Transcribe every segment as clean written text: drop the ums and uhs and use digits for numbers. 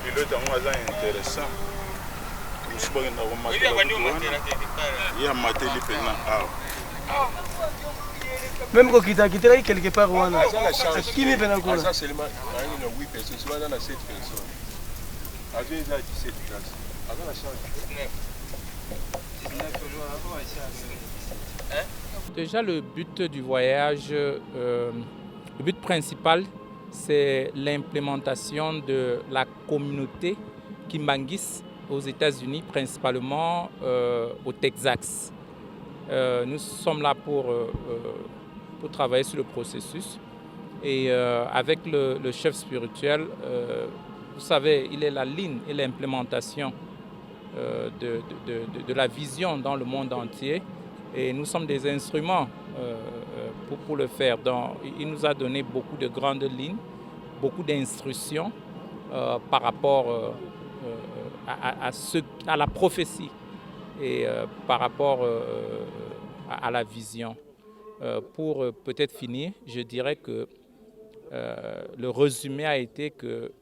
pilote yango aza intéressant mosibakenda ye amateli mpena awa même kokita kitela quelque part wana kimi mpena kuna ça seulement na 8 personnes souvent dans 7 personnes avion eza 17 places aza na charge. Déjà, le but du voyage, le but principal, c'est l'implémentation de la communauté Kimbangis aux États-Unis, principalement au Texas. Nous sommes là pour travailler sur le processus. Et avec le chef spirituel, vous savez, il est la ligne et l'implémentation de la vision dans le monde entier. Et nous sommes des instruments pour le faire. Donc, il nous a donné beaucoup de grandes lignes, beaucoup d'instructions par rapport à la prophétie et par rapport à la vision. Pour peut-être finir, je dirais que le résumé a été que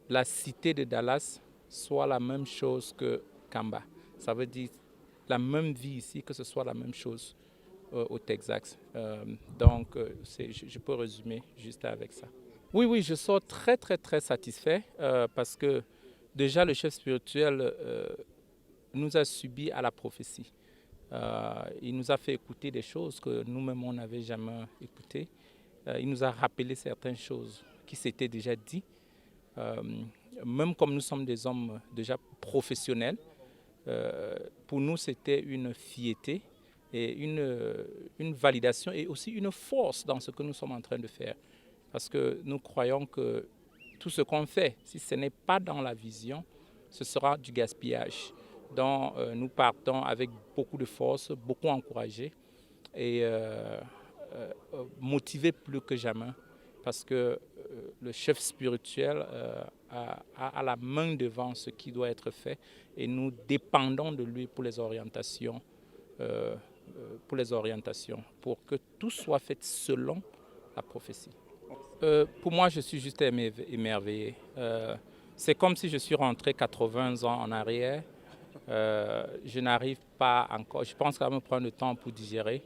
la cité de Dallas soit la même chose que Kamba. Ça veut dire la même vie ici, que ce soit la même chose au Texas. Donc, je peux résumer juste avec ça. Oui, je suis très, très, très satisfait parce que déjà le chef spirituel nous a subi à la prophétie. Il nous a fait écouter des choses que nous-mêmes, on n'avait jamais écoutées. Il nous a rappelé certaines choses qui s'étaient déjà dites. Même comme nous sommes des hommes déjà professionnels, pour nous, c'était une fierté et une validation et aussi une force dans ce que nous sommes en train de faire. Parce que nous croyons que tout ce qu'on fait, si ce n'est pas dans la vision, ce sera du gaspillage. Donc, nous partons avec beaucoup de force, beaucoup encouragés et motivés plus que jamais. Parce que le chef spirituel a la main devant ce qui doit être fait et nous dépendons de lui pour les orientations, pour que tout soit fait selon la prophétie. Pour moi, je suis juste émerveillé. C'est comme si je suis rentré 80 ans en arrière. Je n'arrive pas encore, je pense qu'à me prendre le temps pour digérer.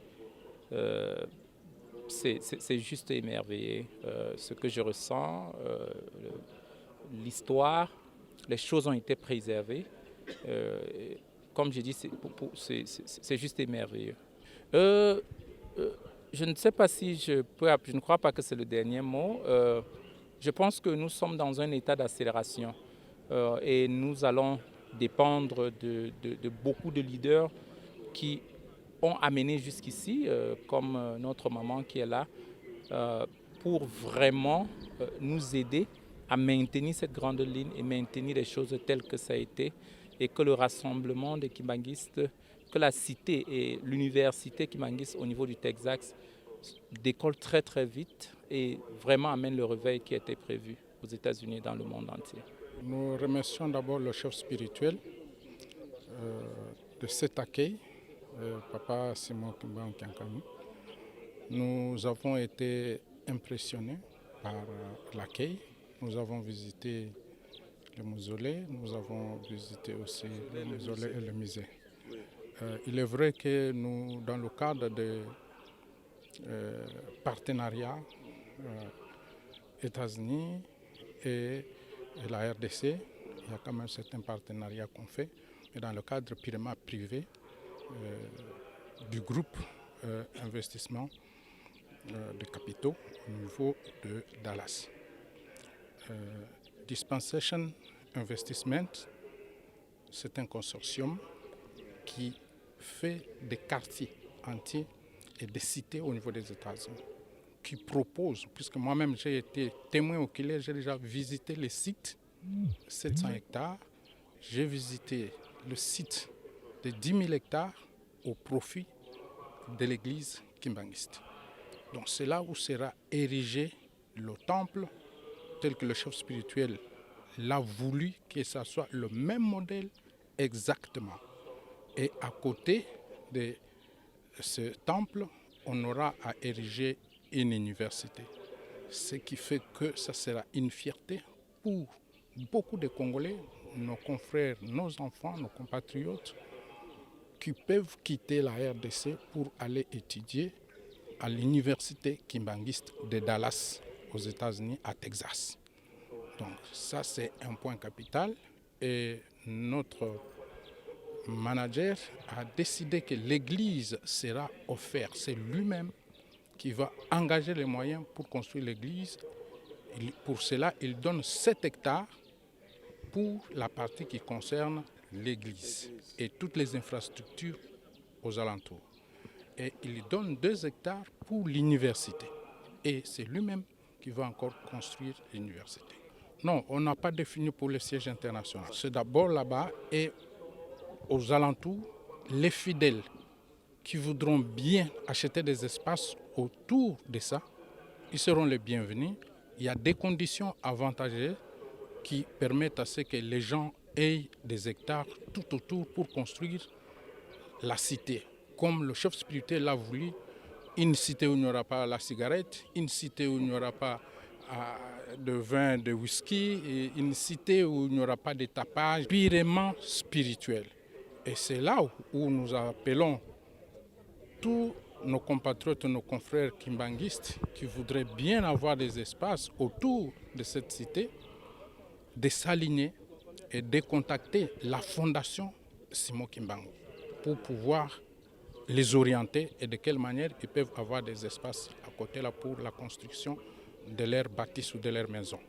C'est juste émerveillé ce que je ressens, l'histoire, les choses ont été préservées. Comme je dis, c'est juste émerveilleux. Je ne sais pas si je ne crois pas que c'est le dernier mot. Je pense que nous sommes dans un état d'accélération et nous allons dépendre de beaucoup de leaders qui ont amené jusqu'ici, comme notre maman qui est là, pour vraiment nous aider à maintenir cette grande ligne et maintenir les choses telles que ça a été et que le rassemblement des Kimbanguistes, que la cité et l'université Kimbanguiste au niveau du Texas décolle très très vite et vraiment amène le réveil qui était prévu aux États-Unis et dans le monde entier. Nous remercions d'abord le chef spirituel de cet accueil, Papa Simon Kimbangu Kiankami. Nous avons été impressionnés par l'accueil. Nous avons visité le mausolée, nous avons visité aussi le mausolée et le musée. Il est vrai que nous, dans le cadre de partenariat États-Unis et la RDC, il y a quand même certains partenariats qu'on fait, mais dans le cadre purement privé du groupe investissement de capitaux au niveau de Dallas. Dispensation Investment, c'est un consortium qui fait des quartiers entiers et des cités au niveau des États-Unis, qui propose, puisque moi-même j'ai été témoin oculaire, j'ai déjà visité les sites, 700 hectares, j'ai visité le site de 10 000 hectares au profit de l'église kimbanguiste. Donc c'est là où sera érigé le temple tel que le chef spirituel l'a voulu, que ce soit le même modèle exactement. Et à côté de ce temple, on aura à ériger une université. Ce qui fait que ça sera une fierté pour beaucoup de Congolais, nos confrères, nos enfants, nos compatriotes, qui peuvent quitter la RDC pour aller étudier à l'université kimbangiste de Dallas aux États-Unis, à Texas. Donc ça, c'est un point capital. Et notre manager a décidé que l'église sera offerte. C'est lui-même qui va engager les moyens pour construire l'église. Pour cela, il donne 7 hectares pour la partie qui concerne l'église et toutes les infrastructures aux alentours. Et il donne 2 hectares pour l'université. Et c'est lui-même qui va encore construire l'université. Non, on n'a pas défini pour le siège international. C'est d'abord là-bas et aux alentours, les fidèles qui voudront bien acheter des espaces autour de ça, ils seront les bienvenus. Il y a des conditions avantageuses qui permettent à ce que les gens aient des hectares tout autour pour construire la cité. Comme le chef spirituel l'a voulu, une cité où il n'y aura pas la cigarette, une cité où il n'y aura pas de vin, de whisky, et une cité où il n'y aura pas de tapage, purement spirituel. Et c'est là où nous appelons tous nos compatriotes, nos confrères kimbanguistes qui voudraient bien avoir des espaces autour de cette cité, de s'aligner et de contacter la fondation Simon Kimbangu pour pouvoir les orienter et de quelle manière ils peuvent avoir des espaces à côté là pour la construction de leur bâtisse ou de leur maison.